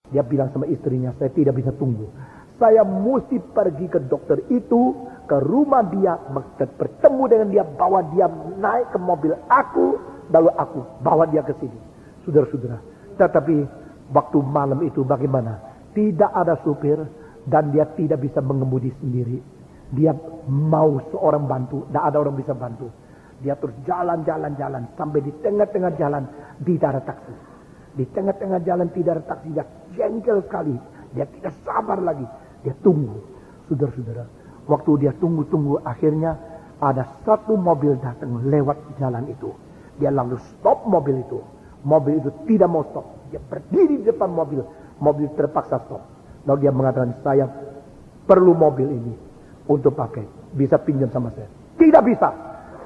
Dia bilang sama istrinya, saya tidak bisa tunggu. Saya mesti pergi ke dokter itu, ke rumah dia, bertemu dengan dia, bawa dia naik ke mobil aku, lalu aku bawa dia ke sini. Saudara-saudara, tetapi waktu malam itu bagaimana? Tidak ada supir dan dia tidak bisa mengemudi sendiri. Dia mau seorang bantu, tidak ada orang bisa bantu. Dia terus jalan sampai di tengah-tengah jalan tidak ada taksi. Di tengah-tengah jalan tidak ada taksi, dia jengkel sekali. Dia tidak sabar lagi. Dia tunggu. Saudara-saudara, waktu dia tunggu, akhirnya ada satu mobil datang lewat jalan itu. Dia lalu stop mobil itu. Mobil itu tidak mau stop. Dia berdiri di depan mobil. Mobil terpaksa stop. Lalu dia mengatakan, saya perlu mobil ini untuk pakai. Bisa pinjam sama saya? Tidak bisa.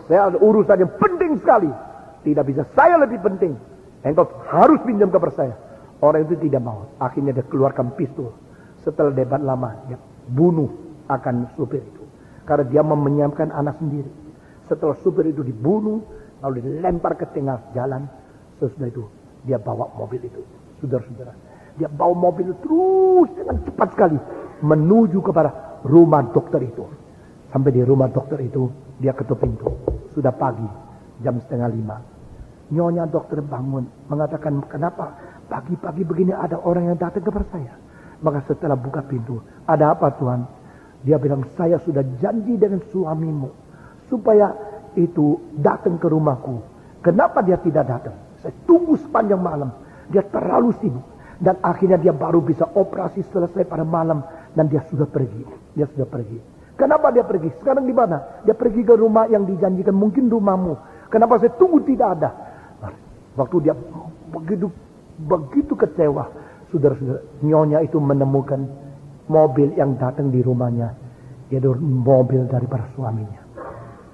Saya ada urusan yang penting sekali. Tidak bisa. Saya lebih penting. Engkau harus pinjam kepada saya. Orang itu tidak mau. Akhirnya dia keluarkan pistol. Setelah debat lama, dia bunuh akan supir itu. Karena dia memenjamkan anak sendiri. Setelah supir itu dibunuh, lalu dilempar ke tengah jalan. Sesudah itu, dia bawa mobil itu. Saudara-saudara, dia bawa mobil itu terus dengan cepat sekali menuju kepada rumah dokter itu. Sampai di rumah dokter itu, dia ketuk pintu. Sudah pagi, jam 4:30. Nyonya dokter bangun, mengatakan, kenapa pagi-pagi begini ada orang yang datang kepada saya? Maka setelah buka pintu, ada apa Tuhan? Dia bilang, saya sudah janji dengan suamimu supaya itu datang ke rumahku. Kenapa dia tidak datang? Saya tunggu sepanjang malam. Dia terlalu sibuk. Dan akhirnya dia baru bisa operasi selesai pada malam. Dan dia sudah pergi. Dia sudah pergi. Kenapa dia pergi? Sekarang di mana? Dia pergi ke rumah yang dijanjikan. Mungkin rumahmu. Kenapa saya tunggu tidak ada? Waktu dia begitu kecewa. Saudara-saudara, nyonya itu menemukan mobil yang datang di rumahnya. Yaitu mobil daripada suaminya.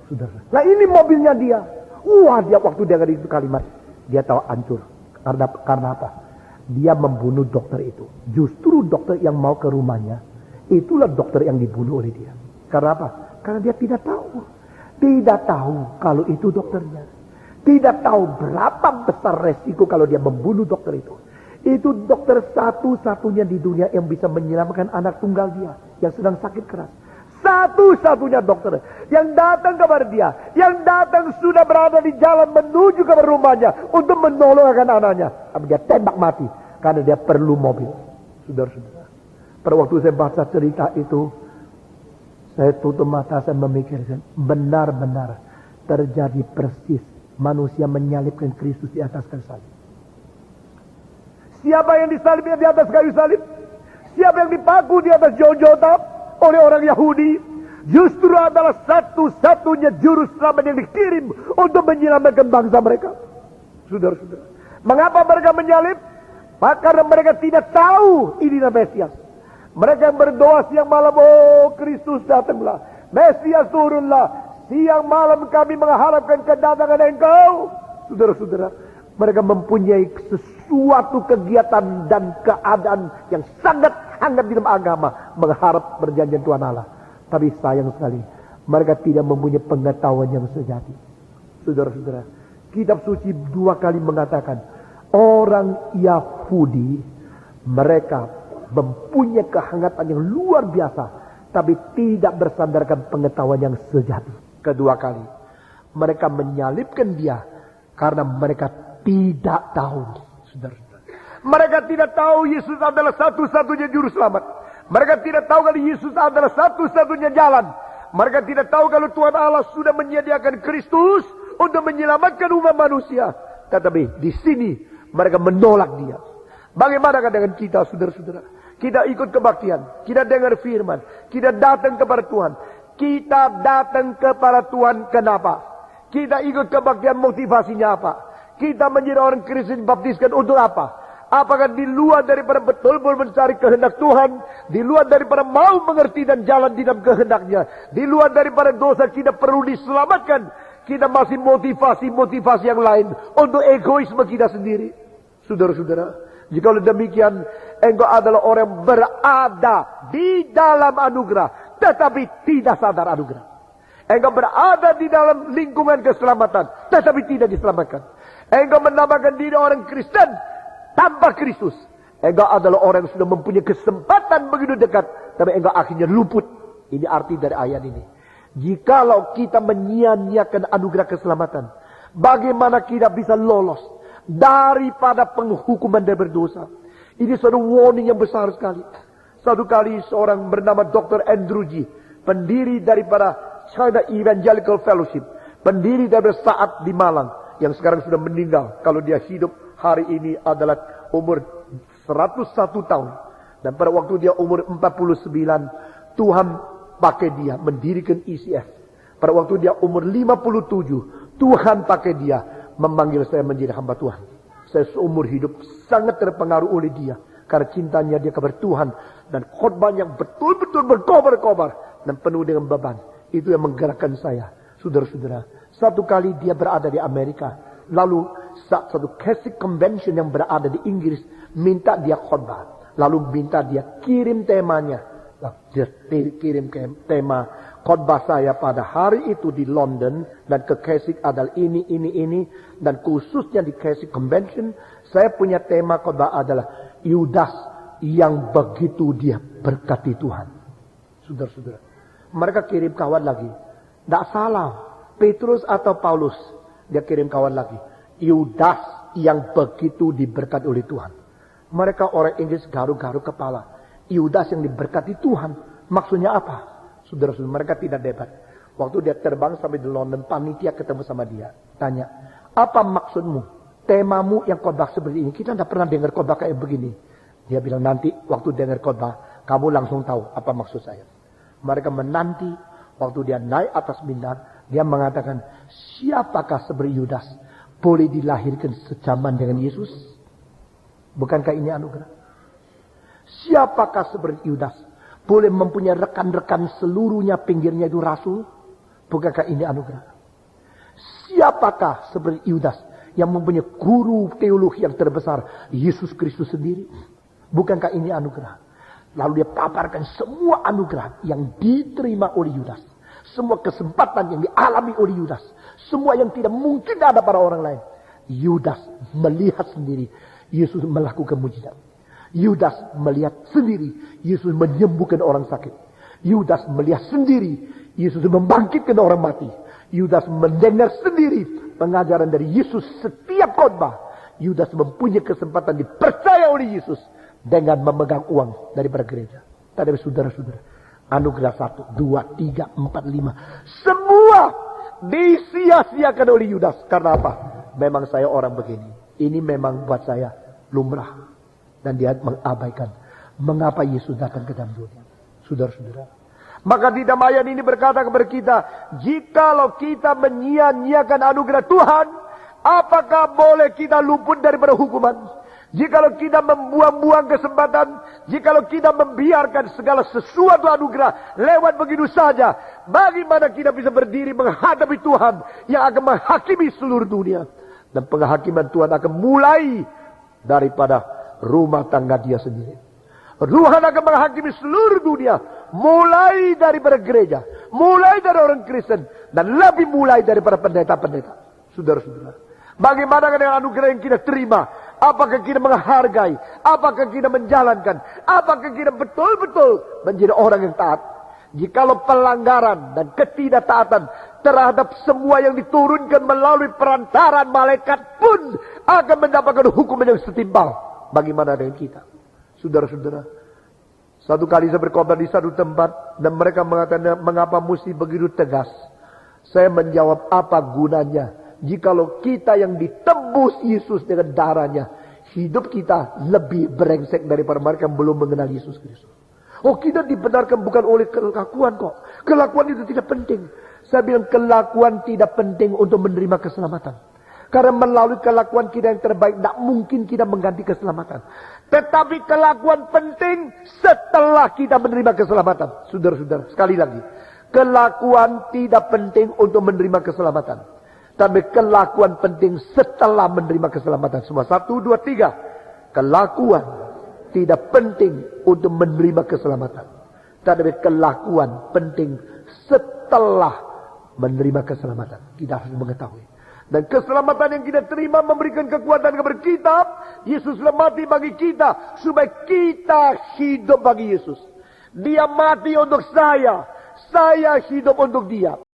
Saudara. Nah ini mobilnya dia. Wah, dia waktu dia dengar itu kalimat, dia tahu hancur. Karena apa? Dia membunuh dokter itu. Justru dokter yang mau ke rumahnya, itulah dokter yang dibunuh oleh dia. Karena apa? Karena dia tidak tahu. Tidak tahu kalau itu dokternya. Tidak tahu berapa besar resiko kalau dia membunuh dokter itu. Itu dokter satu-satunya di dunia yang bisa menyelamatkan anak tunggal dia yang sedang sakit keras. Satu-satunya dokter yang datang kepada dia, yang datang sudah berada di jalan menuju ke rumahnya untuk menolong anaknya. Tapi dia tembak mati karena dia perlu mobil. Saudara-saudara, pada waktu saya baca cerita itu, saya tutup mata, saya memikirkan benar-benar terjadi persis manusia menyalibkan Kristus di atas kayu salib. Siapa yang disalibnya di atas kayu salib? Siapa yang dipaku di atas Golgota oleh orang Yahudi? Justru adalah satu-satunya juru selamat yang dikirim untuk menyelamatkan bangsa mereka. Saudara-saudara, mengapa mereka menyalib? Karena mereka tidak tahu ini Mesias. Mereka yang berdoa siang malam, oh Kristus datanglah, Mesias turunlah. Siang malam kami mengharapkan kedatangan Engkau. Saudara-saudara, mereka mempunyai sesuatu kegiatan dan keadaan yang sangat hangat di dalam agama, mengharap perjanjian Tuhan Allah. Tapi sayang sekali, mereka tidak mempunyai pengetahuan yang sejati. Saudara-saudara, kitab suci 2 kali mengatakan, orang Yahudi, mereka mempunyai kehangatan yang luar biasa, tapi tidak bersandarkan pengetahuan yang sejati. Kedua kali, mereka menyalibkan dia karena mereka tidak tahu. Saudara-saudara, mereka tidak tahu Yesus adalah satu-satunya juru selamat. Mereka tidak tahu kalau Yesus adalah satu-satunya jalan. Mereka tidak tahu kalau Tuhan Allah sudah menyediakan Kristus untuk menyelamatkan umat manusia. Tetapi di sini mereka menolak dia. Bagaimana dengan kita, saudara-saudara? Kita ikut kebaktian, kita dengar firman, kita datang kepada Tuhan. Kita datang kepada Tuhan kenapa? Kita ikut kebaktian, motivasinya apa? Kita menjadi orang Kristen dibaptiskan untuk apa? Apakah di luar daripada betul-betul mencari kehendak Tuhan? Di luar daripada mau mengerti dan jalan di dalam kehendaknya? Di luar daripada dosa kita perlu diselamatkan? Kita masih motivasi-motivasi yang lain untuk egoisme kita sendiri. Saudara-saudara, jika demikian, engkau adalah orang yang berada di dalam anugerah, tetapi tidak sadar anugerah. Engkau berada di dalam lingkungan keselamatan, tetapi tidak diselamatkan. Engkau menamakan diri orang Kristen tanpa Kristus. Engkau adalah orang yang sudah mempunyai kesempatan begitu dekat, tapi engkau akhirnya luput. Ini arti dari ayat ini. Jikalau kita menyia-nyiakan anugerah keselamatan, bagaimana kita bisa lolos daripada penghukuman dan berdosa? Ini suatu warning yang besar sekali. Satu kali seorang bernama Dr. Andrew G, pendiri daripada China Evangelical Fellowship, pendiri dari saat di Malang, yang sekarang sudah meninggal. Kalau dia hidup hari ini adalah umur 101 tahun. Dan pada waktu dia umur 49, Tuhan pakai dia mendirikan ECF. Pada waktu dia umur 57, Tuhan pakai dia memanggil saya menjadi hamba Tuhan. Saya seumur hidup sangat terpengaruh oleh dia. Karena cintanya dia kepada Tuhan. Dan khotbah yang betul-betul berkobar-kobar. Dan penuh dengan beban. Itu yang menggerakkan saya. Saudara-saudara. Satu kali dia berada di Amerika. Lalu satu Catholic Convention yang berada di Inggris. Minta dia khotbah. Lalu minta dia kirim temanya. Dia kirim tema khotbah saya pada hari itu di London. Dan ke Catholic adalah ini. Dan khususnya di Catholic Convention. Saya punya tema khotbah adalah Yudas yang begitu dia berkati Tuhan. Saudara-saudara. Mereka kirim kawan lagi. Tidak salah. Petrus atau Paulus. Dia kirim kawan lagi. Yudas yang begitu diberkati oleh Tuhan. Mereka orang Inggris garuk-garuk kepala. Yudas yang diberkati Tuhan. Maksudnya apa? Saudara-saudara, mereka tidak debat. Waktu dia terbang sampai di London, panitia ketemu sama dia. Tanya, apa maksudmu? Temamu yang khotbah seperti ini. Kita tidak pernah dengar khotbah kayak begini. Dia bilang, nanti waktu dengar khotbah, kamu langsung tahu apa maksud saya. Mereka menanti. Waktu dia naik atas mimbar, dia mengatakan, siapakah seperti Yudas boleh dilahirkan sejaman dengan Yesus? Bukankah ini anugerah? Siapakah seperti Yudas boleh mempunyai rekan-rekan seluruhnya pinggirnya itu rasul? Bukankah ini anugerah? Siapakah seperti Yudas yang mempunyai guru teologi yang terbesar, Yesus Kristus sendiri? Bukankah ini anugerah? Lalu dia paparkan semua anugerah yang diterima oleh Yudas. Semua kesempatan yang dialami oleh Yudas. Semua yang tidak mungkin ada pada orang lain. Yudas melihat sendiri Yesus melakukan mujizat. Yudas melihat sendiri Yesus menyembuhkan orang sakit. Yudas melihat sendiri Yesus membangkitkan orang mati. Yudas mendengar sendiri pengajaran dari Yesus setiap khotbah. Yudas mempunyai kesempatan dipercaya oleh Yesus dengan memegang uang daripada gereja. Tadi saudara-saudara, anugerah 1, 2, 3, 4, 5. Semua disia-siakan oleh Yudas. Karena apa? Memang saya orang begini. Ini memang buat saya lumrah. Dan dia mengabaikan. Mengapa Yesus datang ke dalam dunia? Saudara-saudara. Maka di dalam ayat ini berkata kepada kita, jikalau kita menyia-nyiakan anugerah Tuhan, apakah boleh kita luput daripada hukuman? Jikalau kita membuang-buang kesempatan, jikalau kita membiarkan segala sesuatu anugerah lewat begitu saja, bagaimana kita bisa berdiri menghadapi Tuhan yang akan menghakimi seluruh dunia? Dan penghakiman Tuhan akan mulai daripada rumah tangga dia sendiri. Tuhan akan menghakimi seluruh dunia, mulai daripada gereja, mulai dari orang Kristen, dan lebih mulai daripada pendeta-pendeta. Saudara-saudara, bagaimana dengan anugerah yang kita terima? Apakah kita menghargai? Apakah kita menjalankan? Apakah kita betul-betul menjadi orang yang taat? Jikalau pelanggaran dan ketidaktaatan terhadap semua yang diturunkan melalui perantaran malaikat pun akan mendapatkan hukuman yang setimpal. Bagaimana dengan kita? Saudara-saudara, satu kali saya berkhotbah di satu tempat dan mereka mengatakan, mengapa mesti begitu tegas? Saya menjawab, apa gunanya jikalau kita yang ditebus Yesus dengan darahnya, hidup kita lebih brengsek daripada mereka yang belum mengenal Yesus Kristus. Oh, kita dibenarkan bukan oleh kelakuan kok. Kelakuan itu tidak penting. Saya bilang kelakuan tidak penting untuk menerima keselamatan. Karena melalui kelakuan kita yang terbaik, tidak mungkin kita mengganti keselamatan. Tetapi kelakuan penting setelah kita menerima keselamatan. Saudara-saudara, sekali lagi. Kelakuan tidak penting untuk menerima keselamatan. Tapi kelakuan penting setelah menerima keselamatan. Semua 1, 2, 3. Kelakuan tidak penting untuk menerima keselamatan. Tapi kelakuan penting setelah menerima keselamatan. Kita harus mengetahui. Dan keselamatan yang kita terima memberikan kekuatan kepada kita. Yesus telah mati bagi kita supaya kita hidup bagi Yesus. Dia mati untuk saya hidup untuk dia.